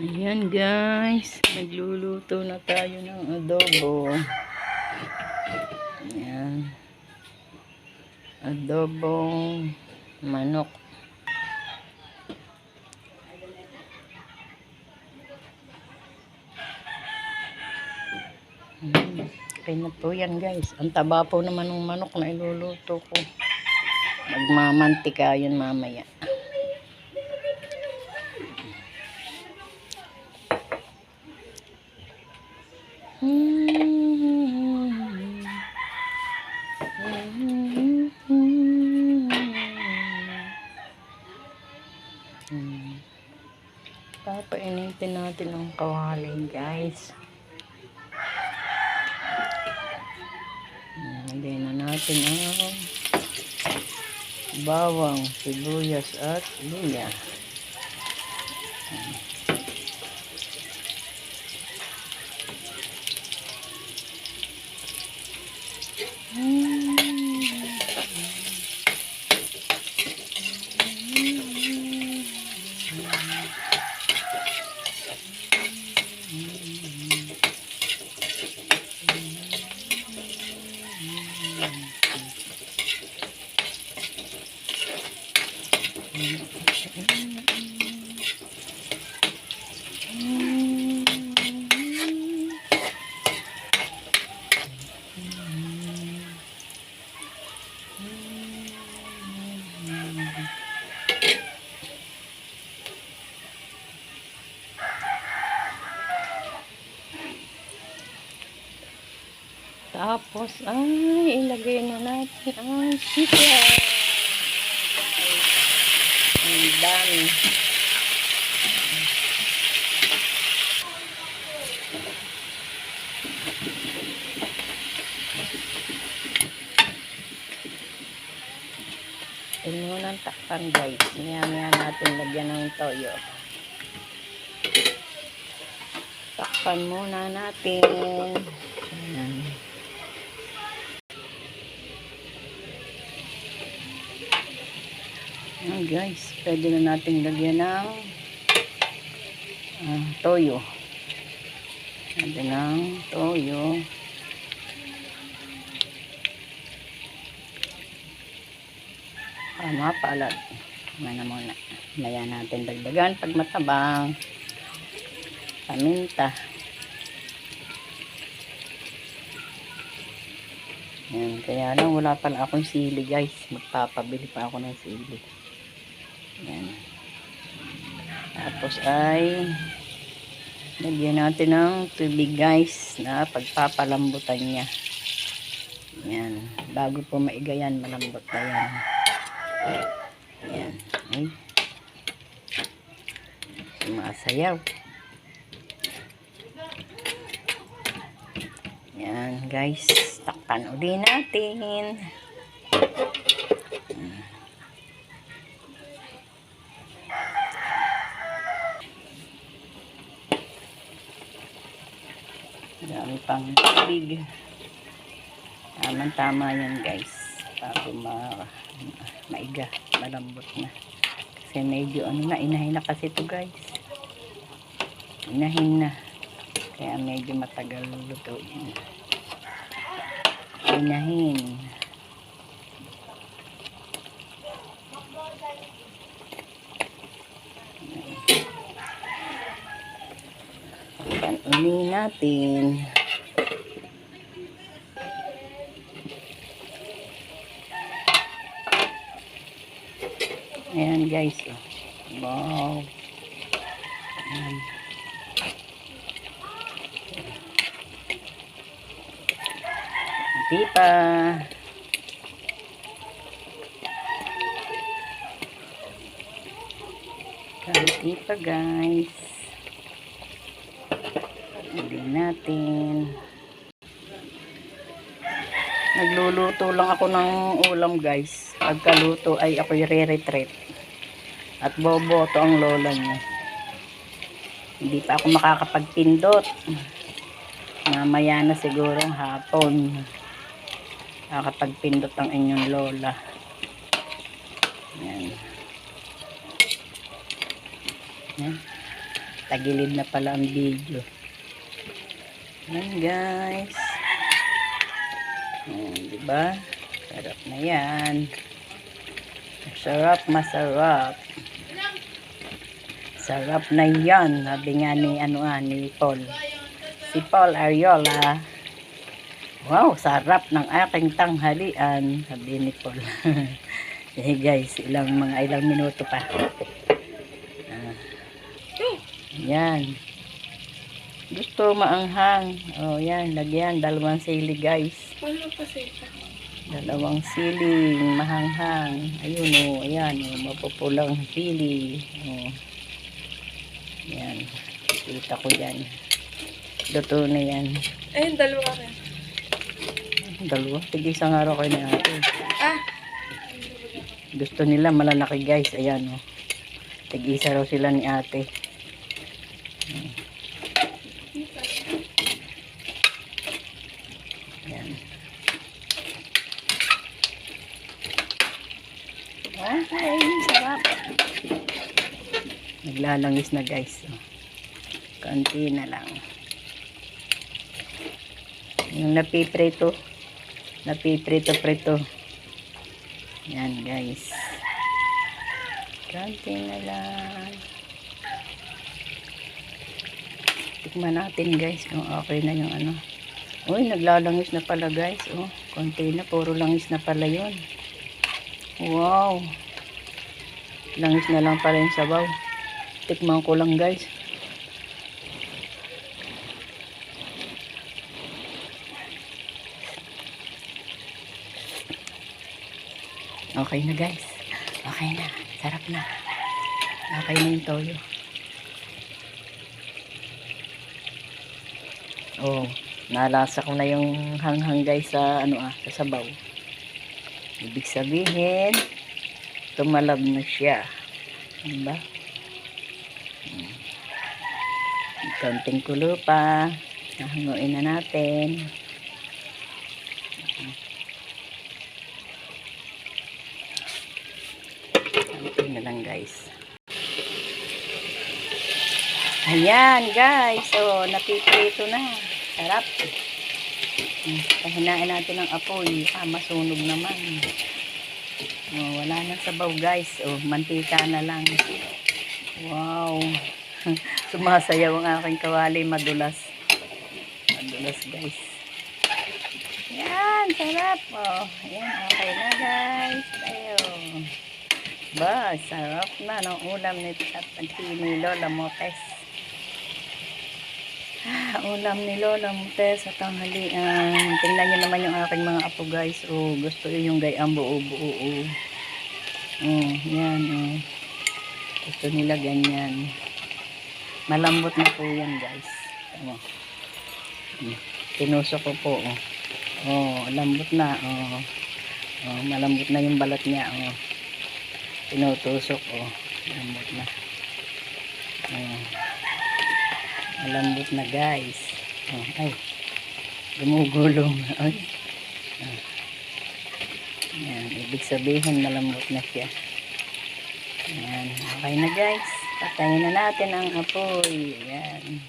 Ayan guys, nagluluto na tayo ng adobo. Ayan. Adobong manok. Okay na po yan guys. Ang taba po naman ng manok na iluluto ko. Magmamantika yun mamaya. Papainitin natin ang kawali guys. Lagay na natin ang bawang, sibuyas at luya. Tapos ay ilagay na natin ang chicken. Ang dami. Ito muna ang takpan guys. Maya natin lagyan ng toyo. Takpan muna natin. Ayan. Ayan guys, pwede na natin lagyan ng toyo. Lagyan ng toyo. Mapalat. Muna. Maya natin dagdagan pag matabang. Paminta. Ayan, kaya lang wala pala akong sili guys. Magpapabili pa ako ng sili. Ayan. Tapos ay lagyan natin ng tubig guys na pagpapalambutan niya. Ayan. Bago po maigayan, malambot na yan. Ayan. Ay. Sumasayaw. Ayan guys. Takpan uli natin. Dami pang tubig. Tama yan guys. Bago maiga, malambot na. Kasi medyo inahin na kasi ito guys. Inahin na. Kaya medyo matagal lutuin. Inahin. Uli natin. Ayan guys. Wow. Ayan. Hindi pa. Hindi pa guys. Hindi natin. Nagluluto lang ako ng ulam guys. Pagkaluto ay ako i-retreat. At boboto ang lola niya. Hindi pa ako makakapagpindot. Mamaya na siguro hapon. Makakapagpindot ang inyong lola. Yan. Yan. Tagilid na pala ang video. Yan guys. Diba? Sarap na yan. Masarap. Sarap na yan. Sabi nga ni Paul. Si Paul Ariola. Wow, sarap ng aking tanghalian. Sabi ni Paul. Eh guys, ilang minuto pa. Yan. Gusto maanghang. Oh, yan. Lagyan. 2 sili guys. Dalawang siling mahanghang. Ayun o. Ayan o. Mapupulang sili. O. Yan. Kita ko yan. Luto na yan. Ayun, 2 rin. 2? Sige, isang araw kayo na ate. Gusto nila malalaki guys. Ayan o. Tig-isa raw sila ni ate. Ayan. Okay, sarap. Naglalangis na guys. Konti na lang. Yung napiprito. Napiprito-prito. Yan guys. Konti na lang. Tikman natin guys kung okay na yung ano. Uy, naglalangis na pala guys. Oh, konti na. Puro langis na pala yun. Wow. Langis na lang pala yung sabaw. Tikman ko lang guys. Okay na guys. Okay na. Sarap na. Okay na yung toyo. Oh, nalasa ko na yung hanghang guys sa sa sabaw. Ibig sabihin, tumalab na siya. Diba? Konting kulo pa. Nahanguin na natin. Konti na lang guys. Ayan guys. So, napiprito na. Sarap. Pahinain natin ang apoy. Masunog naman. Oh, wala nang sabaw guys. Oh, mantika na lang. Wow. Sumasayaw ang aking kawali. Madulas. Madulas guys. Yan. Sarap. Oh, ayan. Okay na guys. Ayun. Ba, sarap na ng ulam ni Lola Motes. Ulam ni Lola Motes sa tanghalian. Tingnan nyo naman yung aking mga apo guys. Oh, gusto yung gayang buo-buo. Oh, yan. Oh. Gusto nila ganyan. Malambot na po yan guys. Oh. Tinusok ko po. Oh, oh lambot na. Oh. Oh, malambot na yung balat niya. Oh. Tinutusok. Oh, malambot na. Oh. Malambot na guys. Oh, ay. Gumugulong. Ay. Oh. Yan. Ibig sabihin malambot na siya. Yan. Okay na guys. Patayin na natin ang apoy. Yan.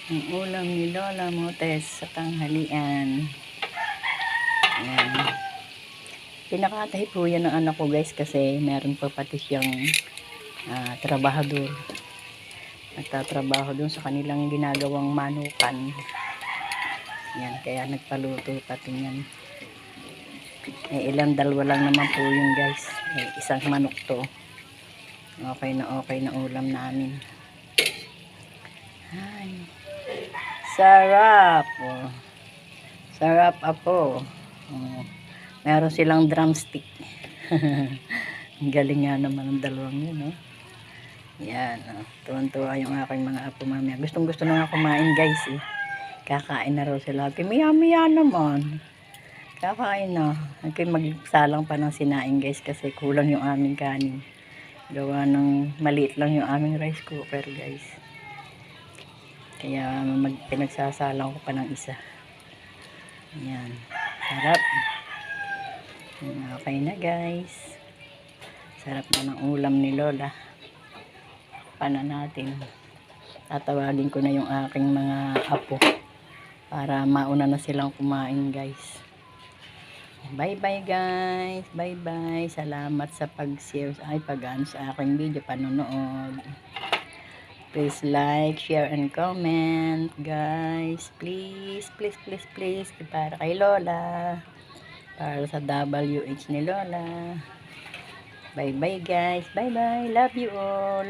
Ang ulam ni Lola Motes sa tanghalian. Yan. Pinakatahi po yan ng anak ko guys kasi meron pa pati siyang trabahador. Nagtatrabaho dun sa kanilang ginagawang manukan. Yan, kaya nagpaluto pati yan. Eh, dalawa lang naman po yun guys. Eh, isang manok to. Okay na ulam namin. Ay. Sarap. Oh. Sarap apo. Oh. Meron silang drumstick. Ang galing nga naman ng dalawang yun. Oh. Yan, tuwan-tuwa yung aking mga apo mamaya. Gustong-gusto na nga kumain guys eh. Kakain na raw sila. Maya-maya naman. Kakain na. Magsalang pa ng sinaing guys kasi kulang yung aming kanin. Gawa ng maliit lang yung aming rice cooker guys. Kaya pinagsasalang ko pa ng isa. Yan. Sarap. Okay na guys. Sarap na ng ulam ni Lola. Pana natin. Tatawagin ko na yung aking mga apo para mauna na silang kumain guys. Bye bye guys. Bye bye. Salamat sa pag-share pag-ano sa aking video, panonood. Please like, share, and comment guys. Please, please, please, please. Para kay Lola. Para sa WH ni Lola. Bye bye guys. Bye bye. Love you all.